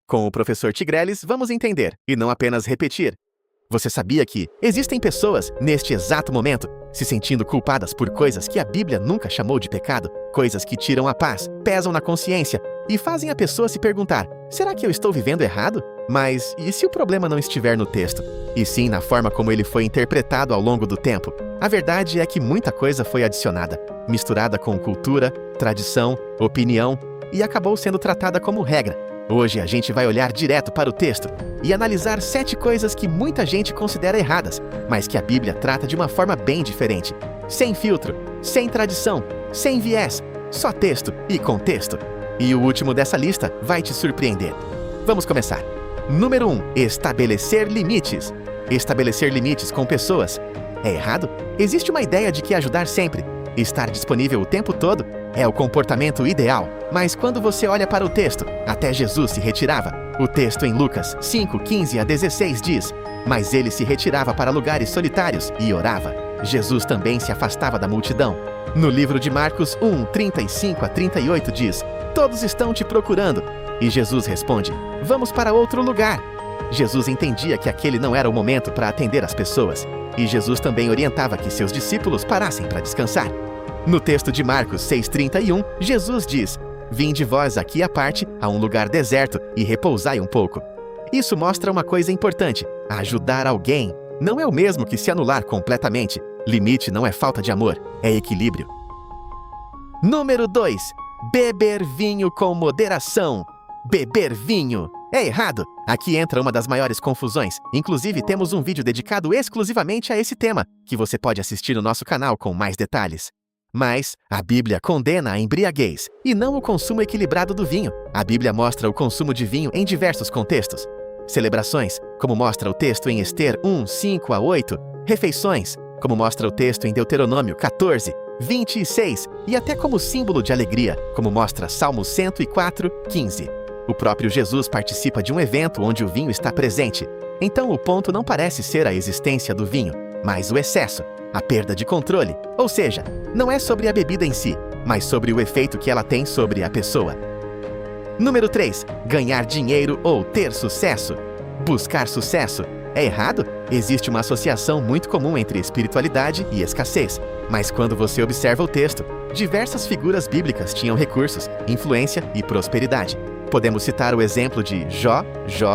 Com o professor Tigrelles, vamos entender, e não apenas repetir. Você sabia que existem pessoas, neste exato momento, se sentindo culpadas por coisas que a Bíblia nunca chamou de pecado, coisas que tiram a paz, pesam na consciência e fazem a pessoa se perguntar: será que eu estou vivendo errado? Mas e se o problema não estiver no texto, e sim na forma como ele foi interpretado ao longo do tempo? A verdade é que muita coisa foi adicionada, misturada com cultura, tradição, opinião, e acabou sendo tratada como regra. Hoje a gente vai olhar direto para o texto e analisar 7 coisas que muita gente considera erradas, mas que a Bíblia trata de uma forma bem diferente. Sem filtro, sem tradição, sem viés, só texto e contexto. E o último dessa lista vai te surpreender. Vamos começar. Número 1. Estabelecer limites. Estabelecer limites com pessoas. É errado? Existe uma ideia de que ajudar sempre, estar disponível o tempo todo, é o comportamento ideal. Mas quando você olha para o texto, até Jesus se retirava. O texto em Lucas 5:15-16 diz: mas ele se retirava para lugares solitários e orava. Jesus também se afastava da multidão. No livro de Marcos 1:35-38 diz: todos estão te procurando. E Jesus responde: vamos para outro lugar. Jesus entendia que aquele não era o momento para atender as pessoas. E Jesus também orientava que seus discípulos parassem para descansar. No texto de Marcos 6:31, Jesus diz: vinde vós aqui à parte, a um lugar deserto, e repousai um pouco. Isso mostra uma coisa importante: ajudar alguém não é o mesmo que se anular completamente. Limite não é falta de amor, é equilíbrio. Número 2. Beber vinho com moderação. Beber vinho é errado. Aqui entra uma das maiores confusões. Inclusive, temos um vídeo dedicado exclusivamente a esse tema, que você pode assistir no nosso canal com mais detalhes. Mas a Bíblia condena a embriaguez e não o consumo equilibrado do vinho. A Bíblia mostra o consumo de vinho em diversos contextos. Celebrações, como mostra o texto em Ester 1:5-8. Refeições, como mostra o texto em Deuteronômio 14:26. E até como símbolo de alegria, como mostra Salmo 104:15. O próprio Jesus participa de um evento onde o vinho está presente. Então o ponto não parece ser a existência do vinho, mas o excesso, a perda de controle. Ou seja, não é sobre a bebida em si, mas sobre o efeito que ela tem sobre a pessoa. Número 3. Ganhar dinheiro ou ter sucesso. Buscar sucesso é errado? Existe uma associação muito comum entre espiritualidade e escassez. Mas quando você observa o texto, diversas figuras bíblicas tinham recursos, influência e prosperidade. Podemos citar o exemplo de Jó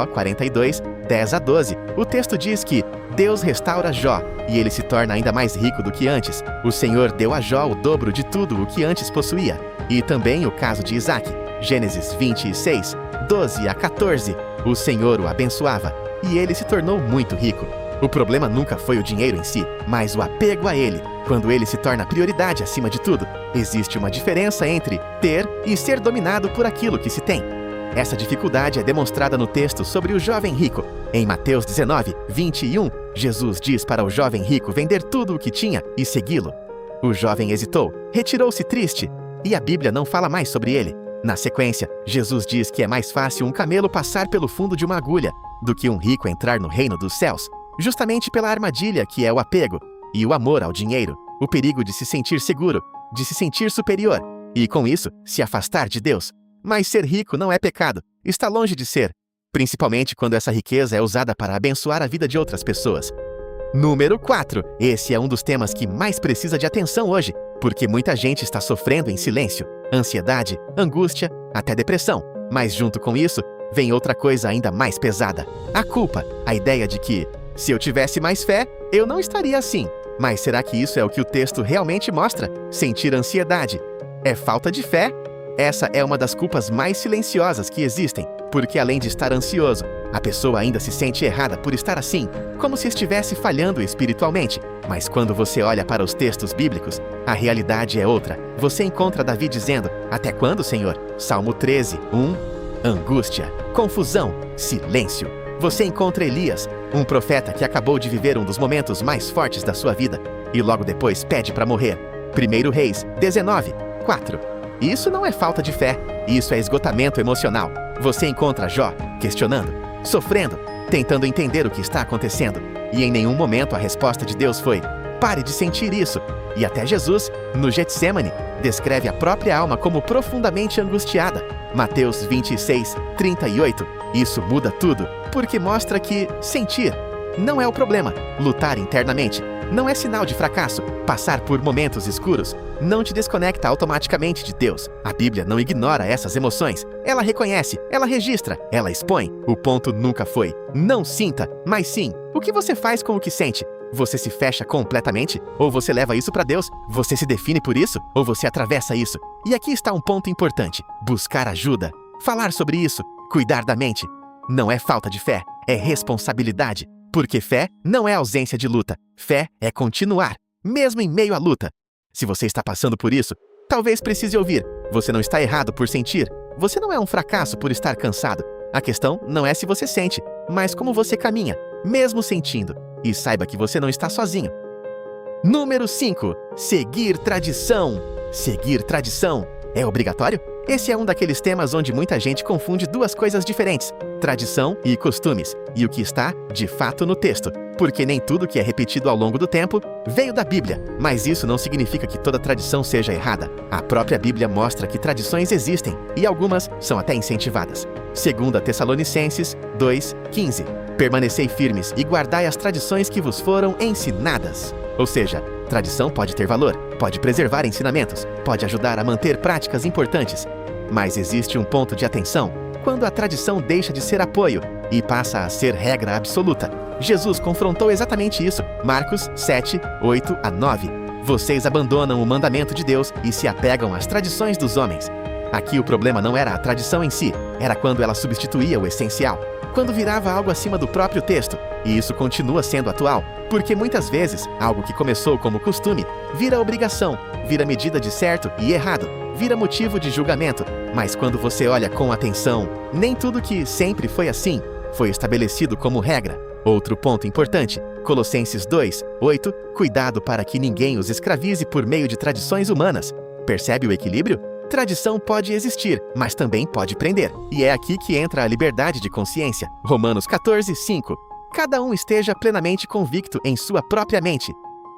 42:10-12. O texto diz que Deus restaura Jó e ele se torna ainda mais rico do que antes. O Senhor deu a Jó o dobro de tudo o que antes possuía. E também o caso de Isaac, Gênesis 26:12-14. O Senhor o abençoava e ele se tornou muito rico. O problema nunca foi o dinheiro em si, mas o apego a ele. Quando ele se torna prioridade acima de tudo, existe uma diferença entre ter e ser dominado por aquilo que se tem. Essa dificuldade é demonstrada no texto sobre o jovem rico. Em Mateus 19:21, Jesus diz para o jovem rico vender tudo o que tinha e segui-lo. O jovem hesitou, retirou-se triste, e a Bíblia não fala mais sobre ele. Na sequência, Jesus diz que é mais fácil um camelo passar pelo fundo de uma agulha do que um rico entrar no reino dos céus, justamente pela armadilha que é o apego e o amor ao dinheiro, o perigo de se sentir seguro, de se sentir superior e, com isso, se afastar de Deus. Mas ser rico não é pecado, está longe de ser, principalmente quando essa riqueza é usada para abençoar a vida de outras pessoas. Número 4. Esse é um dos temas que mais precisa de atenção hoje, porque muita gente está sofrendo em silêncio. Ansiedade, angústia, até depressão. Mas junto com isso, vem outra coisa ainda mais pesada. A culpa, a ideia de que, se eu tivesse mais fé, eu não estaria assim. Mas será que isso é o que o texto realmente mostra? Sentir ansiedade é falta de fé? Essa é uma das culpas mais silenciosas que existem, porque além de estar ansioso, a pessoa ainda se sente errada por estar assim, como se estivesse falhando espiritualmente. Mas quando você olha para os textos bíblicos, a realidade é outra. Você encontra Davi dizendo: até quando, Senhor? Salmo 13:1. Angústia, confusão, silêncio. Você encontra Elias, um profeta que acabou de viver um dos momentos mais fortes da sua vida, e logo depois pede para morrer. 1 Reis 19:4. Isso não é falta de fé, isso é esgotamento emocional. Você encontra Jó questionando, sofrendo, tentando entender o que está acontecendo. E em nenhum momento a resposta de Deus foi: Pare de sentir isso. E até Jesus, no Getsêmani, descreve a própria alma como profundamente angustiada. Mateus 26, 38. Isso muda tudo, porque mostra que sentir não é o problema. Lutar internamente não é sinal de fracasso. Passar por momentos escuros não te desconecta automaticamente de Deus. A Bíblia não ignora essas emoções. Ela reconhece, ela registra, ela expõe. O ponto nunca foi: não sinta, mas sim, o que você faz com o que sente? Você se fecha completamente? Ou você leva isso para Deus? Você se define por isso? Ou você atravessa isso? E aqui está um ponto importante: buscar ajuda. Falar sobre isso. Cuidar da mente. Não é falta de fé, é responsabilidade. Porque fé não é ausência de luta. Fé é continuar, mesmo em meio à luta. Se você está passando por isso, talvez precise ouvir: você não está errado por sentir. Você não é um fracasso por estar cansado. A questão não é se você sente, mas como você caminha, mesmo sentindo. E saiba que você não está sozinho. Número 5. Seguir tradição. Seguir tradição é obrigatório? Esse é um daqueles temas onde muita gente confunde duas coisas diferentes: tradição e costumes, e o que está, de fato, no texto. Porque nem tudo que é repetido ao longo do tempo veio da Bíblia, mas isso não significa que toda tradição seja errada. A própria Bíblia mostra que tradições existem, e algumas são até incentivadas. 2 Tessalonicenses 2:15. Permanecei firmes e guardai as tradições que vos foram ensinadas. Ou seja, tradição pode ter valor, pode preservar ensinamentos, pode ajudar a manter práticas importantes. Mas existe um ponto de atenção: quando a tradição deixa de ser apoio e passa a ser regra absoluta. Jesus confrontou exatamente isso. Marcos 7, 8 a 9. Vocês abandonam o mandamento de Deus e se apegam às tradições dos homens. Aqui o problema não era a tradição em si, era quando ela substituía o essencial, quando virava algo acima do próprio texto. E isso continua sendo atual, porque muitas vezes algo que começou como costume vira obrigação, vira medida de certo e errado, vira motivo de julgamento. Mas quando você olha com atenção, nem tudo que sempre foi assim foi estabelecido como regra. Outro ponto importante: Colossenses 2, 8. Cuidado para que ninguém os escravize por meio de tradições humanas. Percebe o equilíbrio? Tradição pode existir, mas também pode prender. E é aqui que entra a liberdade de consciência. Romanos 14, 5. Cada um esteja plenamente convicto em sua própria mente.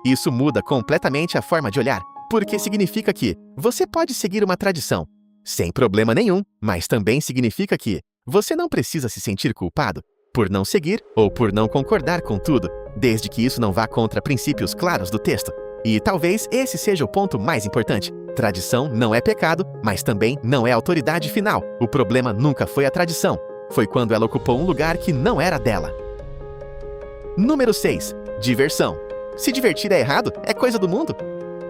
Isso muda completamente a forma de olhar, porque significa que você pode seguir uma tradição sem problema nenhum, mas também significa que você não precisa se sentir culpado por não seguir ou por não concordar com tudo, desde que isso não vá contra princípios claros do texto. E talvez esse seja o ponto mais importante: tradição não é pecado, mas também não é autoridade final. O problema nunca foi a tradição, foi quando ela ocupou um lugar que não era dela. Número 6. Diversão. Se divertir é errado? É coisa do mundo?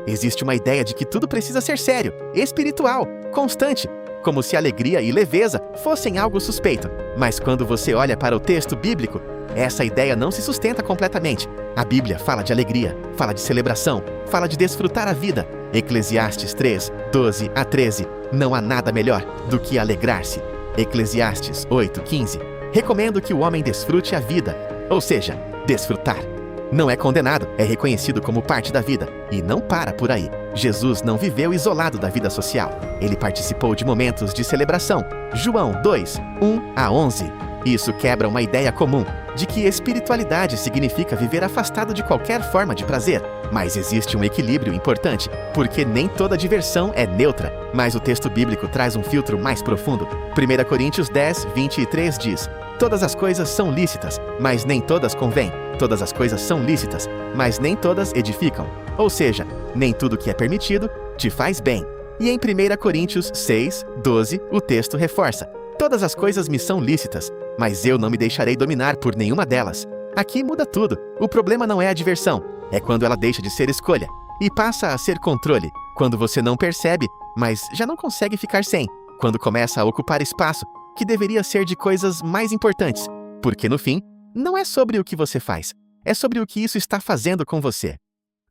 Existe uma ideia de que tudo precisa ser sério, espiritual, constante, como se alegria e leveza fossem algo suspeito. Mas quando você olha para o texto bíblico, essa ideia não se sustenta completamente. A Bíblia fala de alegria, fala de celebração, fala de desfrutar a vida. Eclesiastes 3, 12 a 13. Não há nada melhor do que alegrar-se. Eclesiastes 8, 15. Recomendo que o homem desfrute a vida, ou seja, desfrutar. Não é condenado, é reconhecido como parte da vida. E não para por aí. Jesus não viveu isolado da vida social. Ele participou de momentos de celebração. João 2, 1 a 11. Isso quebra uma ideia comum de que espiritualidade significa viver afastado de qualquer forma de prazer. Mas existe um equilíbrio importante, porque nem toda diversão é neutra. Mas o texto bíblico traz um filtro mais profundo. 1 Coríntios 10, 23 diz: todas as coisas são lícitas, mas nem todas convêm. Todas as coisas são lícitas, mas nem todas edificam. Ou seja, nem tudo que é permitido te faz bem. E em 1 Coríntios 6, 12, o texto reforça: todas as coisas me são lícitas, mas eu não me deixarei dominar por nenhuma delas. Aqui muda tudo. O problema não é a diversão, é quando ela deixa de ser escolha e passa a ser controle. Quando você não percebe, mas já não consegue ficar sem. Quando começa a ocupar espaço que deveria ser de coisas mais importantes. Porque no fim, não é sobre o que você faz, é sobre o que isso está fazendo com você.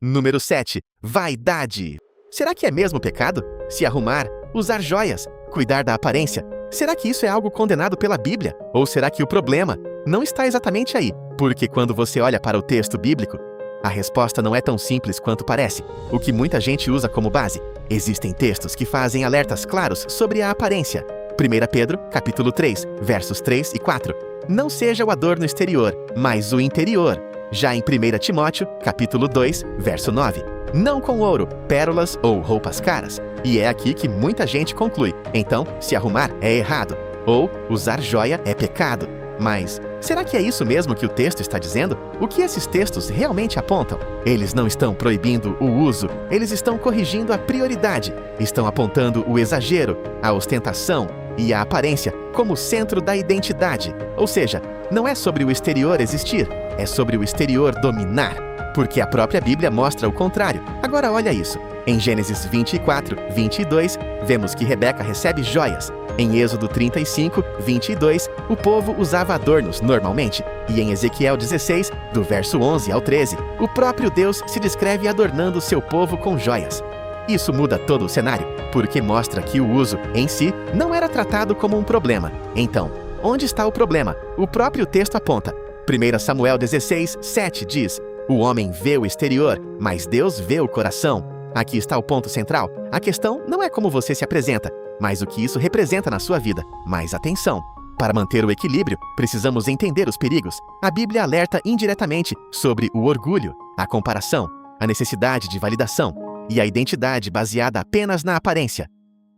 Número 7. Vaidade. Será que é mesmo pecado? Se arrumar, usar joias, cuidar da aparência? Será que isso é algo condenado pela Bíblia? Ou será que o problema não está exatamente aí? Porque quando você olha para o texto bíblico, a resposta não é tão simples quanto parece, o que muita gente usa como base. Existem textos que fazem alertas claros sobre a aparência. 1 Pedro, capítulo 3, versos 3 e 4. Não seja o adorno exterior, mas o interior. Já em 1 Timóteo, capítulo 2, verso 9. Não com ouro, pérolas ou roupas caras. E é aqui que muita gente conclui. Então, se arrumar é errado. Ou usar joia é pecado. Mas será que é isso mesmo que o texto está dizendo? O que esses textos realmente apontam? Eles não estão proibindo o uso, eles estão corrigindo a prioridade. Estão apontando o exagero, a ostentação e a aparência como centro da identidade. Ou seja, não é sobre o exterior existir, é sobre o exterior dominar. Porque a própria Bíblia mostra o contrário. Agora olha isso. Em Gênesis 24, 22, vemos que Rebeca recebe joias. Em Êxodo 35, 22, o povo usava adornos normalmente. E em Ezequiel 16, do verso 11 ao 13, o próprio Deus se descreve adornando seu povo com joias. Isso muda todo o cenário, porque mostra que o uso, em si, não era tratado como um problema. Então, onde está o problema? O próprio texto aponta. 1 Samuel 16, 7 diz: o homem vê o exterior, mas Deus vê o coração. Aqui está o ponto central. A questão não é como você se apresenta, mas o que isso representa na sua vida. Mas atenção! Para manter o equilíbrio, precisamos entender os perigos. A Bíblia alerta indiretamente sobre o orgulho, a comparação, a necessidade de validação e a identidade baseada apenas na aparência.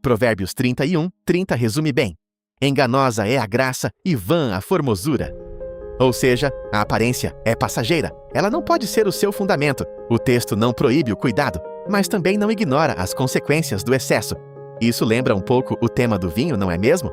Provérbios 31, 30 resume bem. Enganosa é a graça e vã a formosura. Ou seja, a aparência é passageira. Ela não pode ser o seu fundamento. O texto não proíbe o cuidado, mas também não ignora as consequências do excesso. Isso lembra um pouco o tema do vinho, não é mesmo?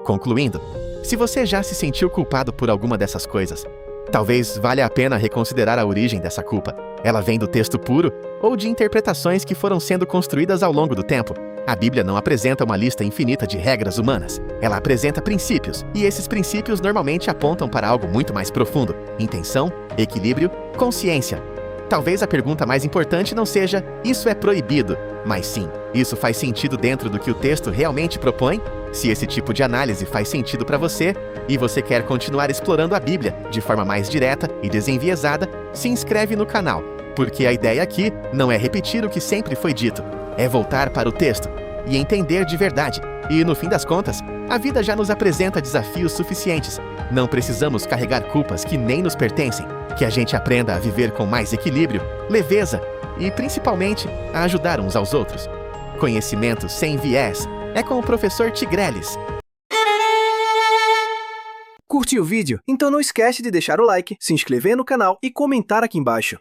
Concluindo, se você já se sentiu culpado por alguma dessas coisas, talvez valha a pena reconsiderar a origem dessa culpa. Ela vem do texto puro ou de interpretações que foram sendo construídas ao longo do tempo. A Bíblia não apresenta uma lista infinita de regras humanas. Ela apresenta princípios, e esses princípios normalmente apontam para algo muito mais profundo: intenção, equilíbrio, consciência. Talvez a pergunta mais importante não seja "isso é proibido", mas sim, isso faz sentido dentro do que o texto realmente propõe? Se esse tipo de análise faz sentido para você e você quer continuar explorando a Bíblia de forma mais direta e desenviesada, se inscreve no canal, porque a ideia aqui não é repetir o que sempre foi dito, é voltar para o texto e entender de verdade. E no fim das contas, a vida já nos apresenta desafios suficientes. Não precisamos carregar culpas que nem nos pertencem. Que a gente aprenda a viver com mais equilíbrio, leveza e, principalmente, a ajudar uns aos outros. Conhecimento sem viés é com o professor Tigreles. Curtiu o vídeo? Então não esquece de deixar o like, se inscrever no canal e comentar aqui embaixo.